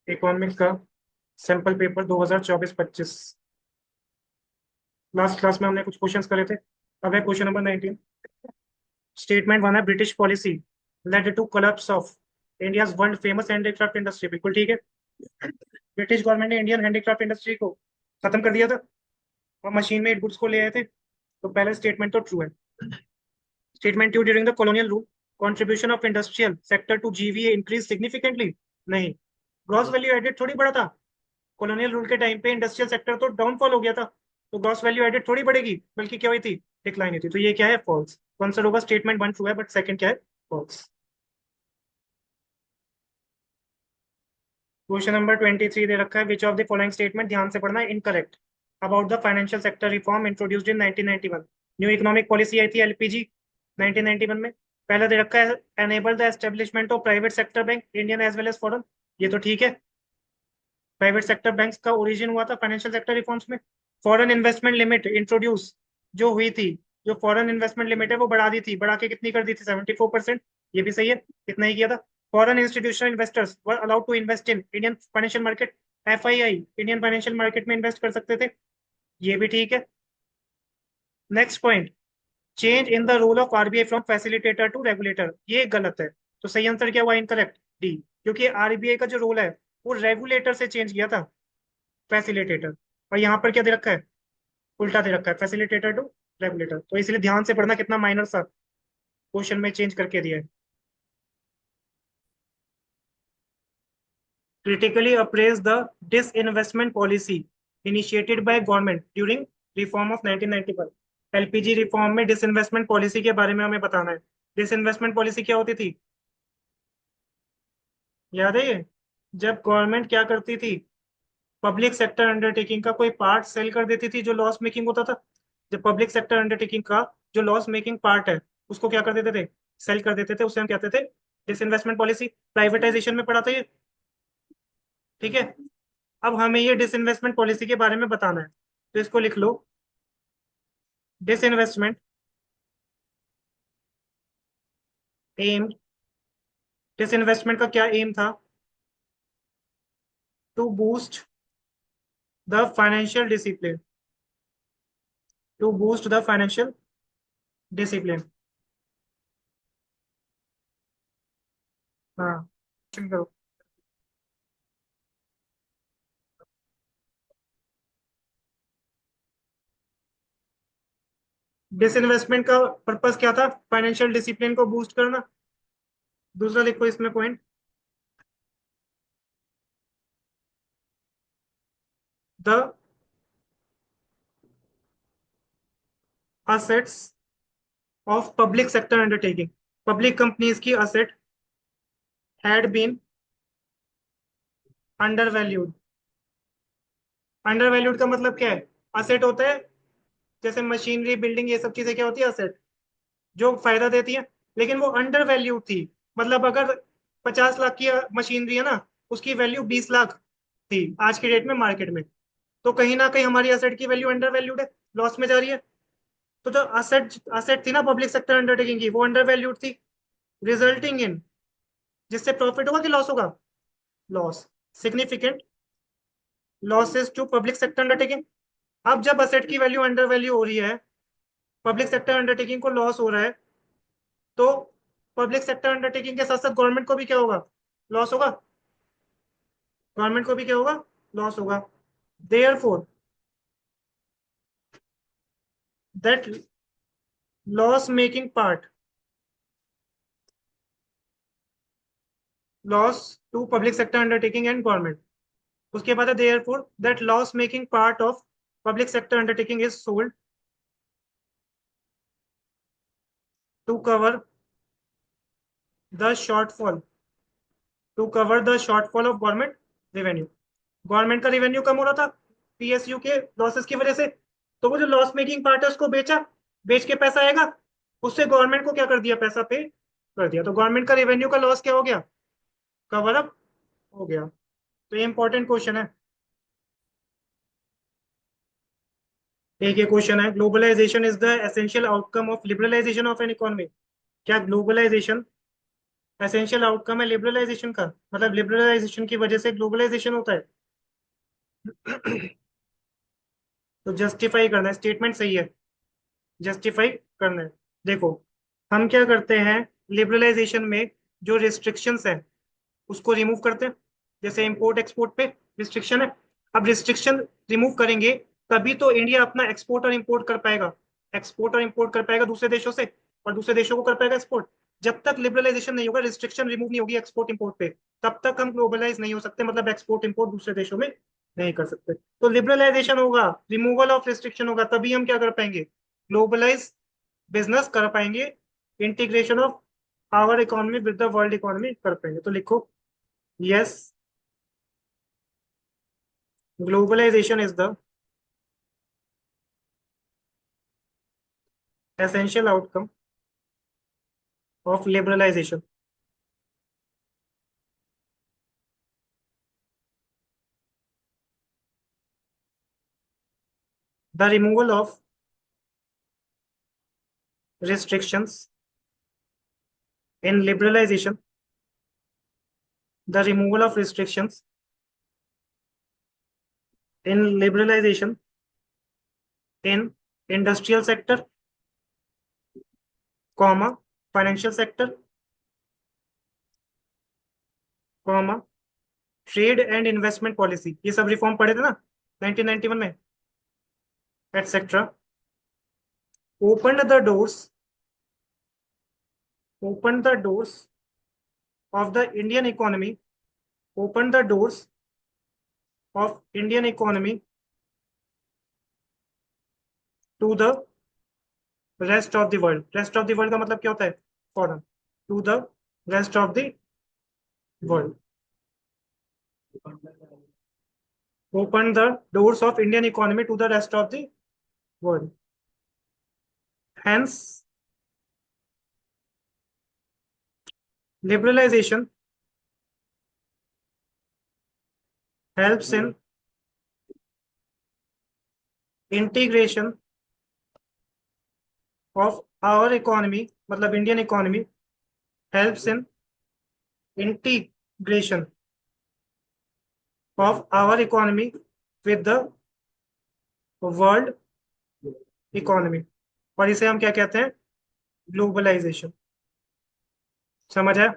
Economics का sample paper 2024-25। Last class में हमने कुछ क्वेश्चंस करे थे। अब है क्वेश्चन नंबर 19। स्टेटमेंट वन है, British policy led to collapse of India's world famous handicraft industry. बिल्कुल ठीक है। ब्रिटिश गवर्नमेंट ने इंडियन हैंडीक्राफ्ट इंडस्ट्री को खत्म कर दिया था और मशीन मेड गुड्स को ले आए थे। तो पहला स्टेटमेंट तो ट्रू है। Statement two, during the colonial rule contribution of industrial sector to GVA increase significantly. नहीं, ग्रॉस वैल्यू एडेड थोड़ी बढ़ा था। कॉलोनियल रूल के टाइम पे इंडस्ट्रियल सेक्टर तो डाउनफॉल हो गया था, तो ग्रॉस वैल्यू एडेड थोड़ी बढ़ेगी, बल्कि क्या हुई थी, डिक्लाइन हुई थी। तो ये क्या है, फॉल्स। आंसर होगा स्टेटमेंट वन ट्रू है, बट सेकंड क्या है, फॉल्स। क्वेश्चन नंबर 23 दे रखा है, which of the following statement, ध्यान से पढ़ना है, incorrect about the financial sector reform introduced in 1991। New economic policy आई थी एलपीजी 1991 में। पहला दे रखा है, enable the establishment of private sector bank Indian as well as foreign. ये तो ठीक है। प्राइवेट सेक्टर बैंक्स का ओरिजिन हुआ था फाइनेंशियल सेक्टर रिफॉर्म्स में। फॉरेन इन्वेस्टमेंट लिमिट इंट्रोड्यूस जो हुई थी, जो फॉरेन इन्वेस्टमेंट लिमिट है वो बढ़ा दी थी, बढ़ा के कितनी कर दी थी, 74%। ये भी सही है, कितना ही किया था। Foreign institutional investors were allowed to invest in Indian financial market. FII Indian financial market में इन्वेस्ट कर सकते थे। ये भी ठीक है। Next point, change in the role of RBI from facilitator to regulator, ये गलत है। तो सही आंसर क्या हुआ, इनकरेक्ट, डी। क्योंकि आरबीआई का जो रोल है वो रेगुलेटर से चेंज किया था, फैसिलिटेटर। और यहाँ पर क्या दे रखा है, उल्टा दे रखा है, फैसिलिटेटर टू रेगुलेटर। तो इसलिए ध्यान से पढ़ना, कितना माइनर सा क्वेश्चन में चेंज करके दिया है। Critically apprise the disinvestment policy initiated by government during reform of 1991। LPG reform में डिसइन्वेस्टमेंट पॉलिसी के बारे में हमें बताना है। डिसइन्वेस्टमेंट पॉलिसी क्या होती थी, याद है ये? जब गवर्नमेंट क्या करती थी, पब्लिक सेक्टर अंडरटेकिंग का कोई पार्ट सेल कर देती थी जो लॉस मेकिंग होता था। जब पब्लिक सेक्टर अंडरटेकिंग का जो लॉस मेकिंग पार्ट है उसको क्या कर देते थे, सेल कर देते थे, उसे हम कहते थे डिसइन्वेस्टमेंट पॉलिसी। प्राइवेटाइजेशन में पढ़ा था ये, ठीक है। अब हमें ये डिसइन्वेस्टमेंट पॉलिसी के बारे में बताना है, तो इसको लिख लो, डिसइन्वेस्टमेंट एम। डिसइन्वेस्टमेंट का क्या एम था, to boost the financial discipline, to boost the financial discipline. हाँ, करो। डिसइन्वेस्टमेंट का पर्पस क्या था, फाइनेंशियल डिसिप्लिन को बूस्ट करना। दूसरा लिखो इसमें point, the assets of public sector undertaking. Public companies की asset had been undervalued. Undervalued का मतलब क्या है, असेट होता है जैसे मशीनरी, बिल्डिंग, ये सब चीजें क्या होती है, असेट जो फायदा देती है, लेकिन वो अंडर वैल्यूड थी। मतलब अगर 50 लाख की मशीनरी है ना, उसकी वैल्यू 20 लाख थी आज के डेट में मार्केट में, तो कहीं ना कहीं हमारी असेट की वैल्यू अंडर वैल्यूड है, लॉस में जा रही है। तो जो असेट असेट थी ना पब्लिक सेक्टर अंडरटेकिंग की, वो अंडर वैल्यूड थी, रिजल्टिंग इन, जिससे प्रॉफिट होगा कि लॉस होगा, loss, significant losses to public sector undertaking. अब जब असेट की वैल्यू अंडर वैल्यू हो रही है, पब्लिक सेक्टर अंडरटेकिंग को लॉस हो रहा है, तो पब्लिक सेक्टर अंडरटेकिंग के साथ साथ गवर्नमेंट को भी क्या होगा, लॉस होगा। गवर्नमेंट को भी क्या होगा, लॉस होगा। Therefore that loss making part, loss to public sector undertaking and government. उसके बाद है, therefore that loss making part of public sector undertaking is sold to cover the shortfall, to cover the shortfall of government revenue. Government का revenue कम हो रहा था PSU के losses की वजह से, तो वो जो लॉस मेकिंग पार्ट है उसको बेचा, बेच के पैसा आएगा, उससे गवर्नमेंट को क्या कर दिया, पैसा पे कर दिया, तो गवर्नमेंट का रेवेन्यू का लॉस क्या हो गया, कवर अप हो गया। तो ये इंपॉर्टेंट क्वेश्चन है। एक ये क्वेश्चन है, globalisation is the essential outcome of liberalisation of an economy. क्या ग्लोबलाइजेशन एसेंशियल आउटकम है लिबरलाइजेशन का, मतलब लिबरलाइजेशन की वजह से ग्लोबलाइजेशन होता है। तो जस्टिफाई करना है, स्टेटमेंट सही है, जस्टिफाई करना है। देखो, हम क्या करते हैं लिबरलाइजेशन में, जो रिस्ट्रिक्शंस है उसको रिमूव करते हैं। जैसे इंपोर्ट एक्सपोर्ट पे रिस्ट्रिक्शन है, अब रिस्ट्रिक्शन रिमूव करेंगे तभी तो इंडिया अपना एक्सपोर्ट और इंपोर्ट कर पाएगा, एक्सपोर्ट और इंपोर्ट कर पाएगा दूसरे देशों से, और दूसरे देशों को कर पाएगा एक्सपोर्ट। जब तक लिबरलाइजेशन नहीं होगा, रिस्ट्रिक्शन रिमूव नहीं होगी एक्सपोर्ट इंपोर्ट पे, तब तक हम ग्लोबलाइज नहीं हो सकते, मतलब एक्सपोर्ट इंपोर्ट दूसरे देशों में नहीं कर सकते। तो लिबरलाइजेशन होगा, रिमूवल ऑफ रिस्ट्रिक्शन होगा, तभी हम क्या कर पाएंगे, ग्लोबलाइज बिजनेस कर पाएंगे, integration of our economy with the world economy कर पाएंगे। तो लिखो, yes, globalization is the essential outcome of liberalization. The removal of restrictions in liberalization, the removal of restrictions in liberalization in industrial sector, comma, financial sector, comma, trade and investment policy, ये सब reform पढ़े थे ना 1991 में, etcetera, open the doors, open the doors of the Indian economy, open the doors of Indian economy to the rest of the world. Rest of the world का मतलब क्या होता है, foreign, to the rest of the world, open the doors of Indian economy to the rest of the world. Hence, liberalization helps in integration of our economy, मतलब Indian economy, helps in integration of our economy with the world economy, और इसे हम क्या कहते हैं, globalisation. समझ है?